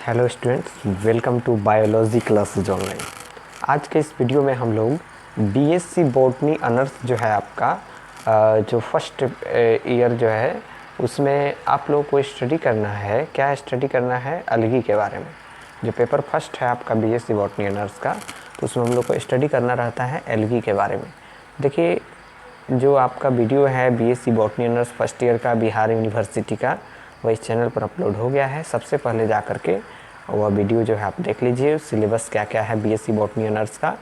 Hello students, welcome to biology classes online. आज के इस वीडियो में हम लोग बीएससी बॉटनी ऑनर्स जो है आपका जो फर्स्ट ईयर जो है उसमें आप लोगों को स्टडी करना है। क्या स्टडी करना है? अलगी के बारे में। जो पेपर फर्स्ट है आपका बीएससी बॉटनी ऑनर्स का, तो उसमें हम लोग को स्टडी करना रहता है अलगी के बारे में। देखिए, जो आपका वीडियो है BSc botany honours first year का बिहार यूनिवर्सिटी का, वह इस चैनल पर अपलोड हो गया है। सबसे पहले जा कर के वह वीडियो जो है आप देख लीजिए, सिलेबस क्या क्या है बीएससी बॉटनी ऑनर्स का,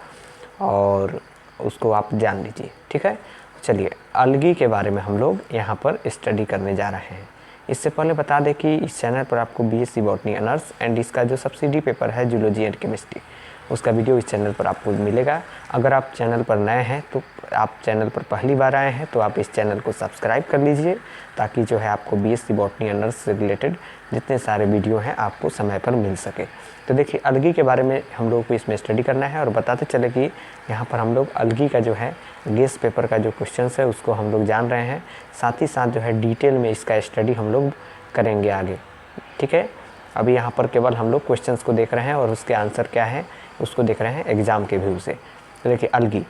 और उसको आप जान लीजिए। ठीक है, चलिए अलगी के बारे में हम लोग यहाँ पर स्टडी करने जा रहे हैं। इससे पहले बता दें कि इस चैनल पर आपको बीएससी बॉटनी ऑनर्स एंड इसका जो सब्सिडी पेपर है जूलॉजी एंड केमिस्ट्री, उसका वीडियो इस चैनल पर आपको मिलेगा। अगर आप चैनल पर नए हैं, तो आप चैनल पर पहली बार आए हैं तो आप इस चैनल को सब्सक्राइब कर लीजिए, ताकि जो है आपको बीएससी बॉटनी ऑनर्स से रिलेटेड जितने सारे वीडियो हैं आपको समय पर मिल सके। तो देखिए, अलगी के बारे में हम लोग को इसमें स्टडी करना है, और बताते चले कि यहाँ पर हम लोग अलगी का जो है गेस पेपर का जो क्वेश्चन है उसको हम लोग जान रहे हैं। साथ ही साथ जो है डिटेल में इसका स्टडी हम लोग करेंगे आगे। ठीक है, अभी यहाँ पर केवल हम लोग क्वेश्चंस को देख रहे हैं और उसके आंसर क्या है उसको देख रहे हैं एग्जाम के व्यू से। तो देखिए, algae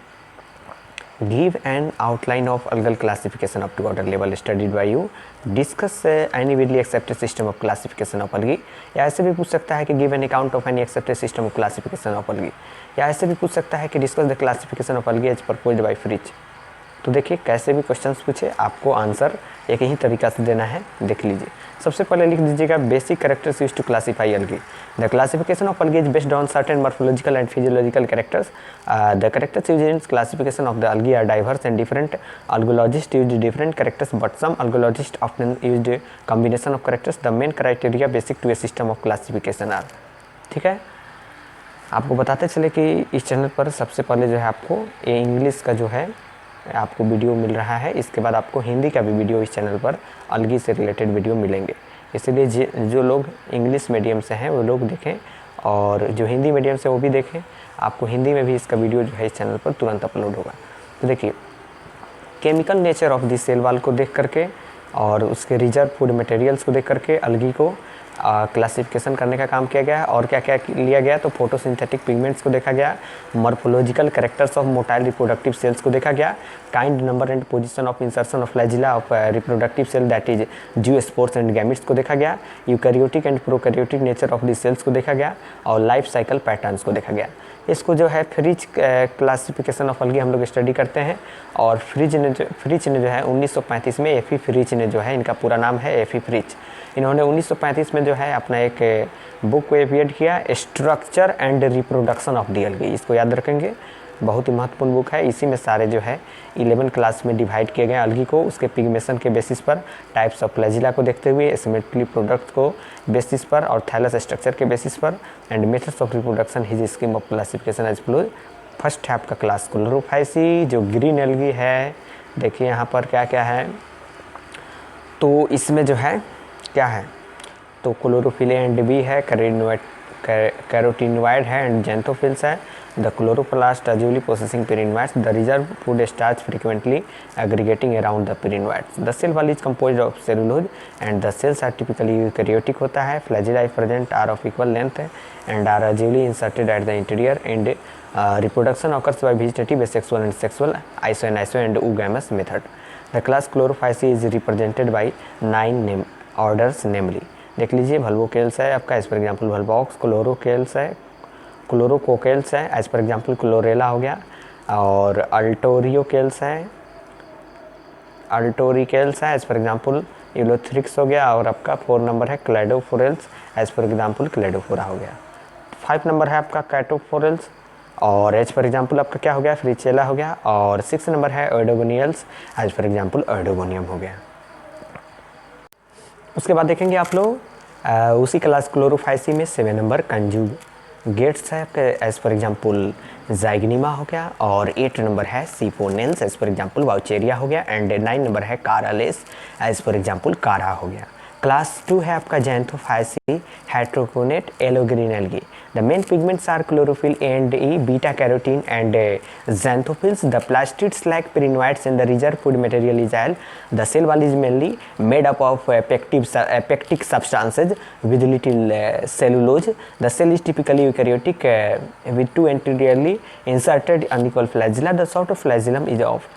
give an outline of algal classification up to order level studied by you, discuss any widely accepted system of classification of algae. या ऐसे भी पूछ सकता है कि give an account of any accepted system of classification of algae. या ऐसे भी पूछ सकता है कि discuss the classification of algae as proposed by Fritsch. तो देखिए, कैसे भी क्वेश्चंस पूछे आपको आंसर एक ही तरीका से देना है। देख लीजिए, सबसे पहले लिख दीजिएगा basic characters used to classify algae. The classification of algae is based on certain morphological and physiological characters. The characters used in classification of the algae are diverse and different algologists used different characters, but some algologists often used a combination of characters. The main criteria basic to a system of classification are। ठीक है, आपको बताते चले कि इस channel पर सबसे पहले जो है आपको ये इंग्लिश का जो है आपको वीडियो मिल रहा है। इसके बाद आपको हिंदी का भी वीडियो इस चैनल पर अलगी से रिलेटेड वीडियो मिलेंगे। इसलिए जो लोग इंग्लिश मीडियम से हैं वो लोग देखें, और जो हिंदी मीडियम से वो भी देखें। आपको हिंदी में भी इसका वीडियो जो है इस चैनल पर तुरंत अपलोड होगा। तो देखिए, chemical nature of this cell wall को देख करके और उसके रिजर्व फूड मटेरियल्स को देख करके अलगी को क्लासिफिकेशन करने का काम किया गया है। और क्या क्या लिया गया, तो फोटोसिंथेटिक पिगमेंट्स को देखा गया, morphological characters of motile reproductive cells को देखा गया, kind, number and position of insertion of flagella of reproductive cell that is zoospores and gametes को देखा गया, eukaryotic and prokaryotic nature of this cells को देखा गया, और लाइफ साइकिल पैटर्न्स को देखा गया। इसको जो है फ्रिज क्लासिफिकेशन ऑफ अलगी हम लोग स्टडी करते हैं। और फ्रिज ने जो है 1935 में एफी फ्रिज ने जो है, इनका पूरा नाम है एफी फ्रिज, इन्होंने 1935 में जो है अपना एक बुक को एपियड किया, structure and reproduction of the algae. इसको याद रखेंगे, बहुत ही महत्वपूर्ण बुक है। इसी में सारे जो है 11 क्लास में डिवाइड किए गए अलगी को, उसके पिगमेशन के बेसिस पर, टाइप्स ऑफ फ्लैजिला को देखते हुए, एसिमेट्रिकली प्रोडक्ट को बेसिस पर, और थैलस स्ट्रक्चर के बेसिस पर, and methods of reproduction his scheme of classification as flow. First है आपका क्लास क्लोरोफाइसी, जो ग्रीन अलगी है। देखिए यहाँ पर क्या क्या है, तो इसमें जो है क्या है, तो क्लोरोफिल एंड बी है, कैरोटीनॉइड है एंड जेंथोफिल्स है। The chloroplast usually processing pyrenoids, the reserve food starch frequently aggregating around the pyrenoids. The cell wall is composed of cellulose and the cells are typically eukaryotic होता है। Flagella present are of equal length and are usually inserted at the interior एंड reproduction occurs by vegetative, asexual and sexual, iso and oogamous method. The class Chlorophyceae is represented by 9 orders, namely देख लीजिए, वल्वोकेल्स है आपका, as per example वल्वॉक्स, क्लोरोकेल्स है, क्लोरोकोकेल्स है, as per example chlorella हो गया, और अल्टोरियोकेल्स है, अल्टोरिकेल्स है, एज पर एग्जाम्पल यूलोथ्रिक्स हो गया, और आपका 4 नंबर है क्लेडोफोरेल्स, एज पर एग्जाम्पल क्लेडोफोरा हो गया। 5 नंबर है आपका कैटोफोरेल्स, और एज पर एग्जाम्पल आपका क्या हो गया, फ्रिचेला हो गया, और 6 नंबर है ओडोगोनियल्स, एज पर एग्जाम्पल ओडोगोनियम हो गया। उसके बाद देखेंगे आप लोग उसी क्लास क्लोरोफाइसी में 7 नंबर कंजुगेट्स है आपके, एज पर एग्जाम्पल जाइग्निमा हो गया, और 8 नंबर है सीपोनेल्स, एज पर एग्जाम्पल वाउचेरिया हो गया, एंड 9 नंबर है कारालेस, एज पर एग्जाम्पल कारा हो गया। क्लास 2 है आपका Xanthophyceae heterokont yellow green algae. The main pigments are chlorophyll and e, beta carotene and xanthophylls. The plastids like perinoids in the reserve food material is L. The cell wall is mainly made up of pectic substances with little cellulose. The cell is typically eukaryotic with two anteriorly inserted unequal flagella. The shorter flagellum is of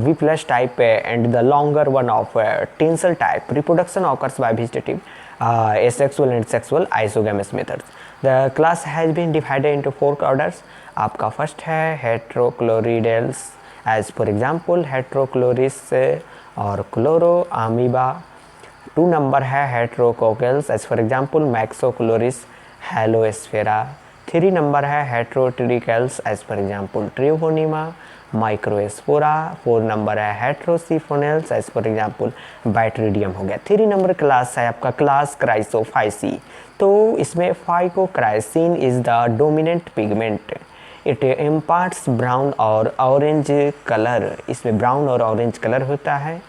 V+ type and the longer one of tensile type. Reproduction occurs by vegetative, asexual and sexual isogamous methods. The class has been divided into 4 orders. आपका first है हेट्रोक्लोरिडेल्स, as for example हेट्रोक्लोरिस और chloro amoeba. 2 number है हेट्रोकोकल्स, as for example मैक्सोक्लोरिस हेलोस्फेरा। 3 number है हेट्रोट्रिकल्स, as for example ट्रियोफोनिमा माइक्रोस्पोरा। 4 number है हेट्रोसिफोनेल्स, as for example बैट्रीडियम हो गया। 3 number class है आपका क्लास क्राइसोफाइसी। तो इसमें phycochrysin is the dominant pigment. It imparts brown और ऑरेंज कलर, इसमें ब्राउन और ऑरेंज कलर होता है।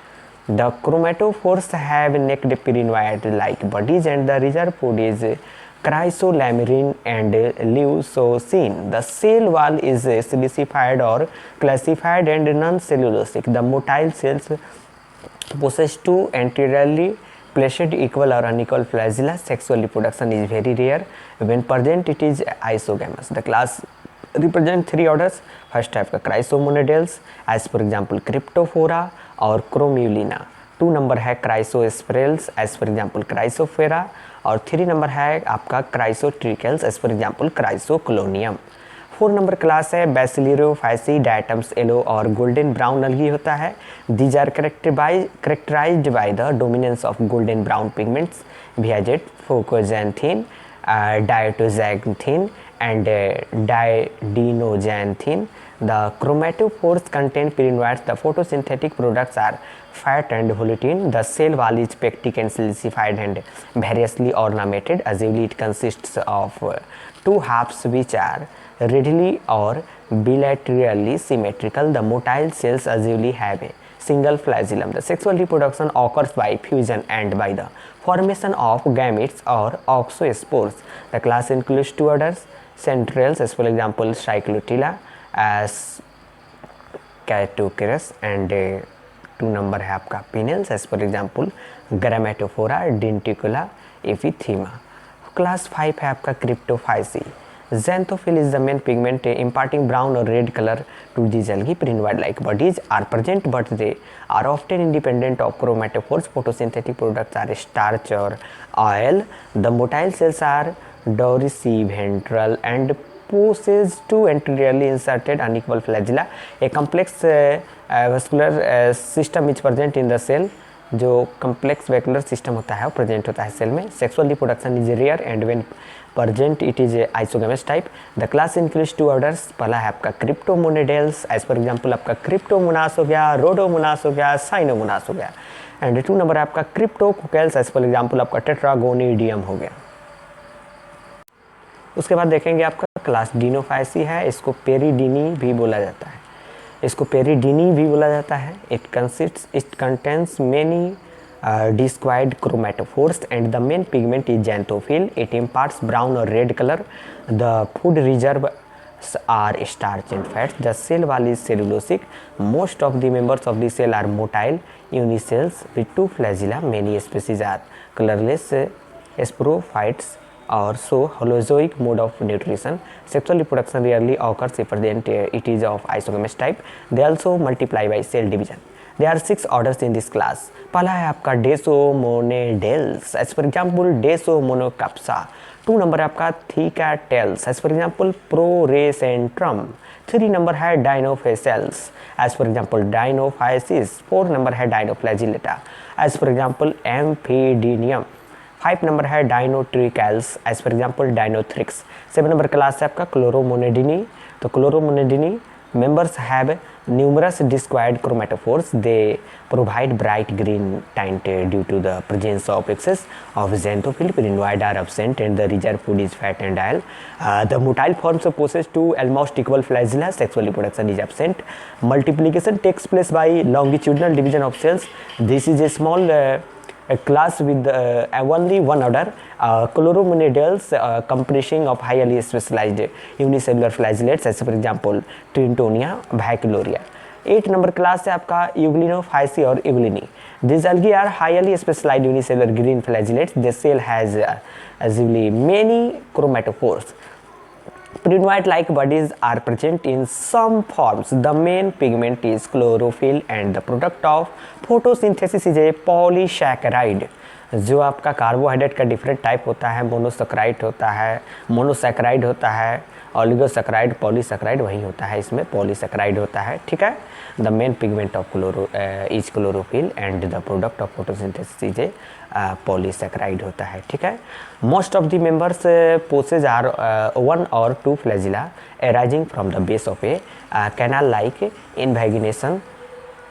The chromatophores have naked pyrenoid like bodies and the reserve food is chrysolaminine and leucocene. The cell wall is silicified or classified and non-cellulosic. The motile cells possess 2 anteriorly placed equal or unequal flagella. Sexual reproduction is very rare. When present, it is isogamous. The class represent 3 orders. First type का Chrysomonadales, as for example Cryptophora और Chromulina. 2 number है Chrysosphaerales, as for example Chrysosphaera. और 3 number है आपका Chrysotrichales, as for example Chrysoclonium. 4 number class है Bacillariophyceae, diatoms yellow और golden brown algae होता है। These are characterised by the dominance of golden brown pigments वियाजेट fucoxanthin, diatoxanthin and didenogenthin. The chromatophores contain pirinoids. The photosynthetic products are fat and volutin. The cell wall is pectic and silicified and variously ornamented. Usually it consists of 2 halves which are readily or bilaterally symmetrical. The motile cells usually have a single flagellum. The sexual reproduction occurs by fusion and by the formation of gametes or oxospores. The class includes 2 orders. Centrales, as for example Cyclotila, as Catoceras, and 2 number है आपका पिनल्स, as for example ग्रामेटोफोरा, डेंटिकुला, एपिथीमा। Class 5 है आपका क्रिप्टोफाइसी। Xanthophylls is the main pigment imparting brown or red color to these algae. Pirinoid like bodies are present but they are often independent of chromatophores. Photosynthetic products are starch or oil. The motile cells are dorsiventral and possess 2 anteriorly inserted unequal flagella. A complex vascular system is present in the cell. जो complex vacuolar system होता है वो present होता है cell में। Sexual reproduction is rare and when present it is isogamous type. The class includes 2 orders. पहला है आपका क्रिप्टोमोनेडेल्स, एज फॉर एग्जांपल आपका क्रिप्टोमोनास हो गया, रोडोमोनास हो गया, साइनोमोनास हो गया। एंड 2 नंबर है आपका क्रिप्टोकोकेल्स, एज फॉर एग्जांपल आपका टेट्रागोनिडियम हो गया। उसके बाद देखेंगे आपका क्लास डिनोफाइसी है, इसको पेरिडीनी भी बोला जाता है, इसको पेरिडीनी भी बोला जाता है। It contains many discoid chromatophores and the main pigment is xanthophyll. It imparts brown or red color. The food reserves are starch and fats. The cell wall is cellulosic. Most of the members of the cell are motile unicells with 2 flagella. Many species are colorless sporophytes or so holozoic mode of nutrition. Sexual reproduction rarely occurs if it is of isogamous type. They also multiply by cell division. There are 6 orders in this class. पहला है आपका Desmomonadales, as for example Desmocapsa. 2 number है आपका Thecatales, as for example Prorocentrum. 3 number है Dinophysales, as for example Dinophysis. 4 number है Dinoflagellata, as for example Amphidinium. 5 number है Dinotrichales, as for example Dinothrix. 7 number class है आपका Chloromonadineae. तो Chloromonadineae members have numerous discoid chromatophores. They provide bright green tint due to the presence of excess of xanthophyll. Pirinoid are absent and the reserve food is fat and oil. The motile forms possess 2 almost equal flagella. Sexual reproduction is absent. Multiplication takes place by longitudinal division of cells. This is a small a class with only one order, chloromonadales comprising of highly specialized unicellular flagellates, as for example Trintonia, Baculoria. 8 number class है आपका यूग्लिनोफाइसी और यूग्लिनी. These algae are highly specialized unicellular green flagellates. The cell has usually many chromatophores. Pyrenoid-like bodies are present in some forms. The main pigment is chlorophyll and the product of photosynthesis is a polysaccharide. जो आपका carbohydrate का different type होता है, monosaccharide होता है, monosaccharide होता है, ऑलिगोसैकराइड, polysaccharide, वही होता है इसमें पॉलीसैकराइड होता है. ठीक है. The main pigment of is chlorophyll and the product of photosynthesis is a polysaccharide होता है. ठीक है. Most of the members possess are 1 or 2 flagella arising from the base of a canal like invagination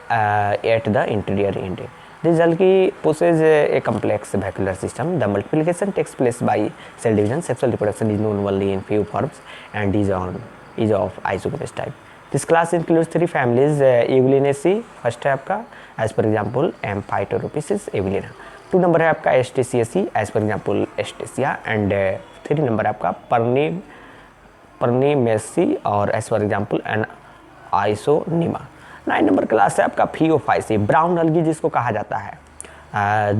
at the interior end. This algae possess a complex vascular system. The multiplication takes place by cell division. Sexual reproduction is known only in few forms and is of isogamous type. This class includes 3 families. Euglenaceae first है आपका, as per example Amphytoropsis eugleina. 2 number है आपका Astaceae, as per example Astacia, and 3 number है आपका Pernimaceae और as per example Isonyma. 9 number class है आपका Phaeophyceae, brown अलगी जिसको कहा जाता है.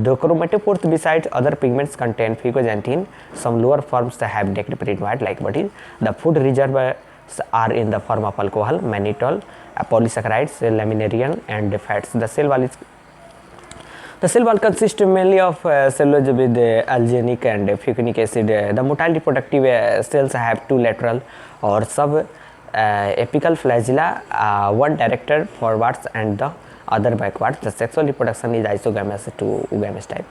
The chromatophores besides other pigments contain phycoxanthine. Some lower forms have decked pyrenoid-like bodies. The food reservoirs are in the form of alcohol, mannitol, polysaccharides, laminarian, and fats. The cell wall consists mainly of cellulose with alginic and fucinic acid. The motile reproductive cells have 2 lateral or sub-apical flagella, one directed forwards and the other backwards. The sexual reproduction is isogamous to oogamous type.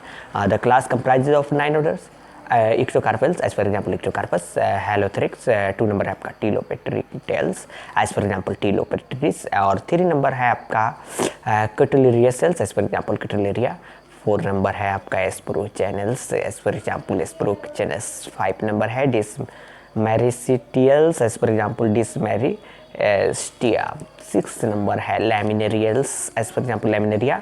The class comprises of 9 orders. Ectocarpels, as for example Ectocarpus, Halothryx, 2 number है आपका Telopetricales, as for example Telopetris, और 3 number है आपका Cotyleria cells, as for example Cotyleria. 4 number है आपका Sporochannels, as for example Sporochannels. 5 number है Dismericetials, as for example Dismerictia. 6 number है Laminarials, as for example Laminaria.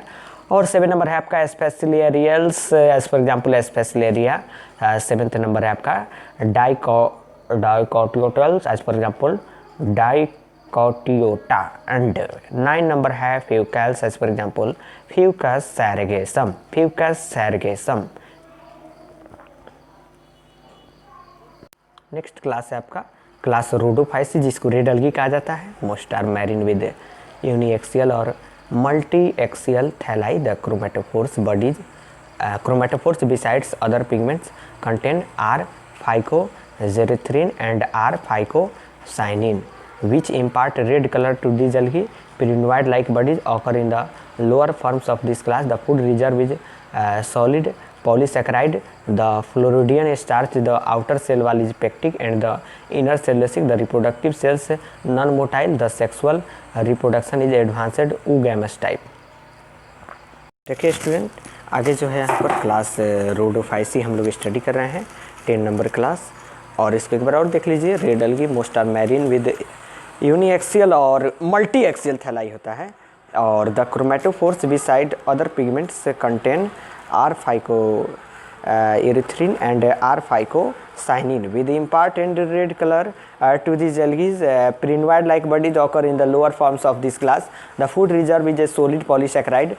और 7 नंबर है आपका Spacilarials, as for example Spacilaria. 7th नंबर है आपका Dicotyledons, as for example Dicotyota. and 9 नंबर है Fucus, as for example Fucus sargassum. Next class है आपका क्लास रोडोफाइसी, जिसको रेड अलगी कहा जाता है. Most are marine with uniaxial और multi-axial thalli. The chromatophores besides other pigments contain R-phycoxerythrin and R-phycocyanin, which impart red color to these algae. Pyrenoid-like bodies occur in the lower forms of this class. The food reserve is solid polysaccharide. The Floridian starch, the outer cell wall is pectic and the inner cellulosic. The reproductive cells non-motile. The sexual reproduction is advanced oogamous type. देखिए student, आगे जो है यहाँ पर class Rhodophyceae हम लोग study कर रहे हैं, 10 नंबर क्लास. और इसको एक बार और देख लीजिए. Red algae most are marine with uniaxial और मल्टी एक्सियल थैलाई होता है. और the chromatophores beside other pigments contain R-phycoerythrin and R-phycocyanin with important red color to these algae. Pyrenoid-like bodies occur in the lower forms of this class. The food reserve is a solid polysaccharide.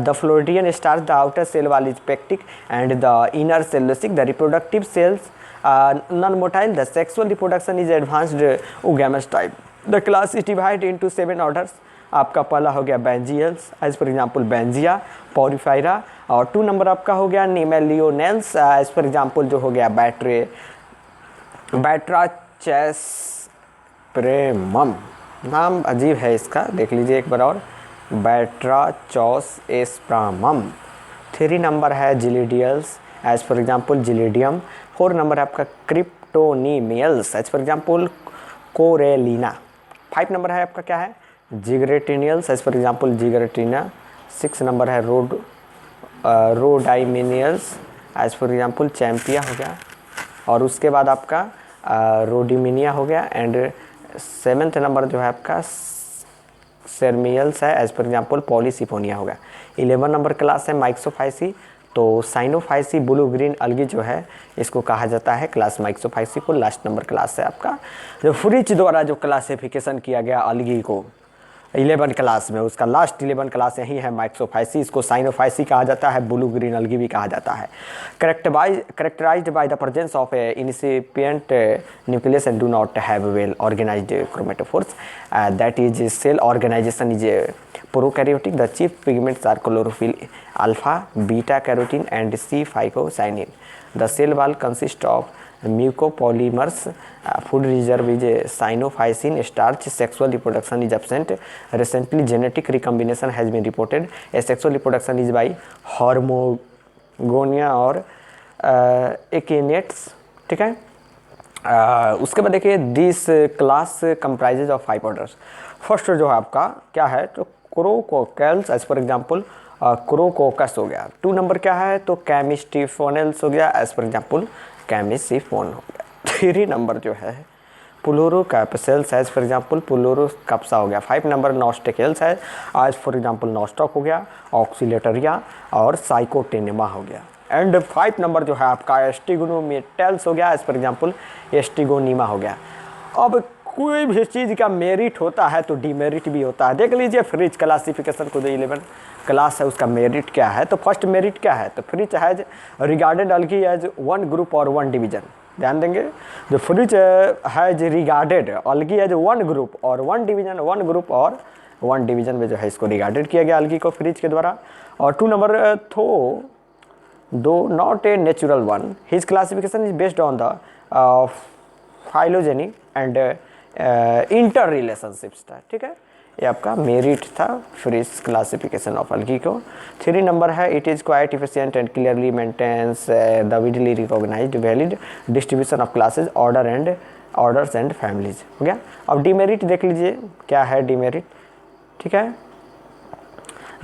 The Floridian starch, the outer cell wall is pectic and the inner cellulosic. The reproductive cells non-motile. The sexual reproduction is advanced oogamous type. The class is divided into 7 orders. आपका पहला हो गया बेंजियल्स, as for example बेंजिया, पॉरीफायरा. और 2 number आपका हो गया नीमेलियोनेल्स, as for example जो हो गया बैट्राचेस्प्रेमम. नाम अजीब है इसका, देख लीजिए एक बार और. बैट्राचोसएस्प्रामम. 3 नंबर है जिलिडियल्स, एज फॉर एग्जांपल जिलिडियम. 4 नंबर आपका क्रिप्टोनीमियल्स, एज फॉर एग्जांपल कोरेलिना. 5 नंबर है आपका क्या है जिगरेटिनियल्स, एज फॉर एग्जांपल जिगरेटिना. 6 नंबर है रोडाइमिनियल्स, एज फॉर एग्जांपल चैम्पिया हो गया. और उसके बाद आपका रोडिमिनिया हो गया. एंड 7th नंबर जो है आपका सेरमियल्स है, एज फॉर एग्जांपल पॉलीसिफोनिया हो गया. 11 नंबर क्लास है माइक्सोफाइसी. तो साइनोफाइसी ब्लू ग्रीन अलगी जो है इसको कहा जाता है क्लास माइक्सोफाइसी को। लास्ट नंबर क्लास है आपका। जो फ्रिच द्वारा जो क्लासिफिकेशन किया गया अलगी को 11 क्लास में, उसका लास्ट 11 क्लास यही है माइक्सोफाइसी। इसको साइनोफाइसी कहा जाता है, ब्लू ग्रीन अलगी भी कहा जाता है। Characterized by the presence of incipient nucleus and do not have well organized chromatophores, that is cell organization is prokaryotic. The chief pigments are chlorophyll, alpha, beta carotene and c phycocyanin. The cell wall consist of mucopolymers, food reserve is cyanophysin starch, sexual reproduction is absent. Recently genetic recombination has been reported. A sexual reproduction is by hormogonia और एकिनेट्स, ठीक है। उसके बाद देखिए this class comprises of 5 orders. First जो है आपका क्या है तो क्रोकोकल्स एज फॉर एग्जाम्पल क्रोकोकस हो गया। 2 नंबर क्या है तो कैमिस्टिफोनेल्स हो गया एज फॉर एग्जाम्पल कैमिसिफोन हो गया। 3 नंबर जो है पुलोरोकैप्सेल्स एज फॉर एग्जाम्पल पुलोरोकप्सा हो गया। 5 नंबर नॉस्टिकल्स है एज फॉर एग्जाम्पल नॉस्टॉक हो गया, ऑक्सीलेटरिया और साइकोटेनेमा हो गया। एंड 5 नंबर जो है आपका एस्टिगोनोमेटल्स हो गया एज फॉर एग्जाम्पल एस्टिगोनीमा हो गया। अब कोई भी चीज़ का मेरिट होता है तो डिमेरिट भी होता है। देख लीजिए फ्रिज क्लासिफिकेशन को, जो 11 क्लास है उसका मेरिट क्या है। तो फर्स्ट मेरिट क्या है तो Fritsch has regarded algae as 1 group और 1 डिवीजन। ध्यान देंगे जो Fritsch has regarded algae as 1 group और 1 डिवीजन, 1 ग्रुप और 1 डिवीजन में जो है इसको रिगार्डेड किया गया अलगी को फ्रिज के द्वारा। और 2 नंबर दो not a natural one, his classification is based on the phylogeny and inter relationships था, ठीक है। ये आपका मेरिट था फ्रिज क्लासिफिकेशन ऑफ अलगी को। 3 नंबर है it is quite efficient and clearly maintains the widely recognized valid distribution of classes orders and families हो गया। अब डिमेरिट देख लीजिए क्या है डिमेरिट, ठीक है।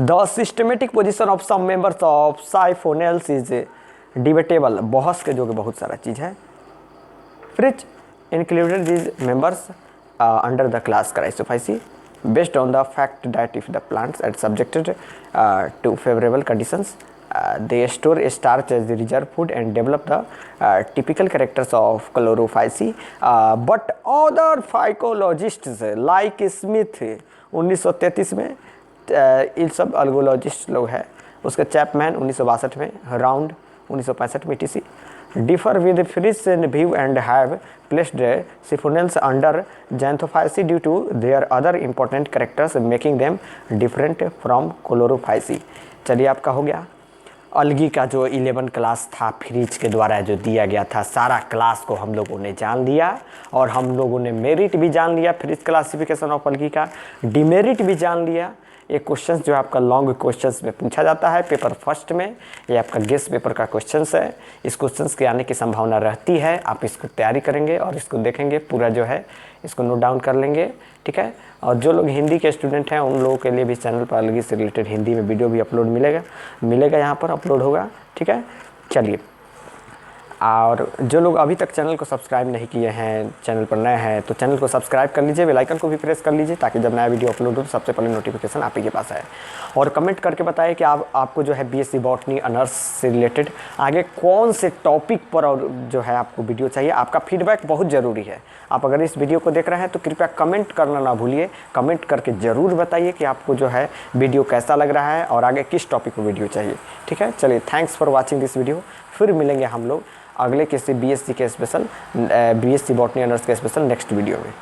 The systematic position of some members of Siphonales is debatable, बहस के जो कि बहुत सारा चीज़ है। Fritsch included these members under the class Chrysophyceae based on the fact that if the plants are subjected to favorable conditions, they store starch as the reserve food and develop the typical characters of Chlorophyceae. But other phycologists like Smith 1933 में इन सब अल्गोलॉजिस्ट लोग हैं, उसके Chapman 1962 में, round 1965 में TC differ with Fritz's view and have placed Siphonales under Xanthophyceae due to their other important characters making them different from Chlorophyceae। चलिए आपका हो गया अलगी का जो 11 क्लास था फ्रिज के द्वारा जो दिया गया था, सारा क्लास को हम लोगों ने जान लिया और हम लोगों ने मेरिट भी जान लिया फ्रिज क्लासिफिकेशन ऑफ अलगी का, डिमेरिट भी जान लिया। ये क्वेश्चंस जो आपका लॉन्ग क्वेश्चंस में पूछा जाता है पेपर फर्स्ट में, ये आपका गेस्ट पेपर का क्वेश्चंस है। इस क्वेश्चंस के आने की संभावना रहती है, आप इसको तैयारी करेंगे और इसको देखेंगे पूरा जो है इसको नोट डाउन कर लेंगे, ठीक है। और जो लोग हिंदी के स्टूडेंट हैं उन लोगों के लिए भी चैनल पर अलगी से रिलेटेड हिंदी में वीडियो भी अपलोड मिलेगा यहाँ पर अपलोड होगा, ठीक है। चलिए, और जो लोग अभी तक चैनल को सब्सक्राइब नहीं किए हैं, चैनल पर नए हैं, तो चैनल को सब्सक्राइब कर लीजिए, बेल आइकन को भी प्रेस कर लीजिए ताकि जब नया वीडियो अपलोड हो तो सबसे पहले नोटिफिकेशन आप ही के पास आए। और कमेंट करके बताएं कि आपको जो है बीएससी बॉटनी ऑनर्स से रिलेटेड आगे कौन से टॉपिक पर और जो है आपको वीडियो चाहिए। आपका फीडबैक बहुत ज़रूरी है। आप अगर इस वीडियो को देख रहे हैं तो कृपया कमेंट करना ना भूलिए, कमेंट करके ज़रूर बताइए कि आपको जो है वीडियो कैसा लग रहा है और आगे किस टॉपिक पर वीडियो चाहिए, ठीक है। चलिए, thanks for watching this video. फिर मिलेंगे हम लोग अगले किसी बीएससी के स्पेशल बीएससी बॉटनी ऑनर्स के स्पेशल नेक्स्ट वीडियो में।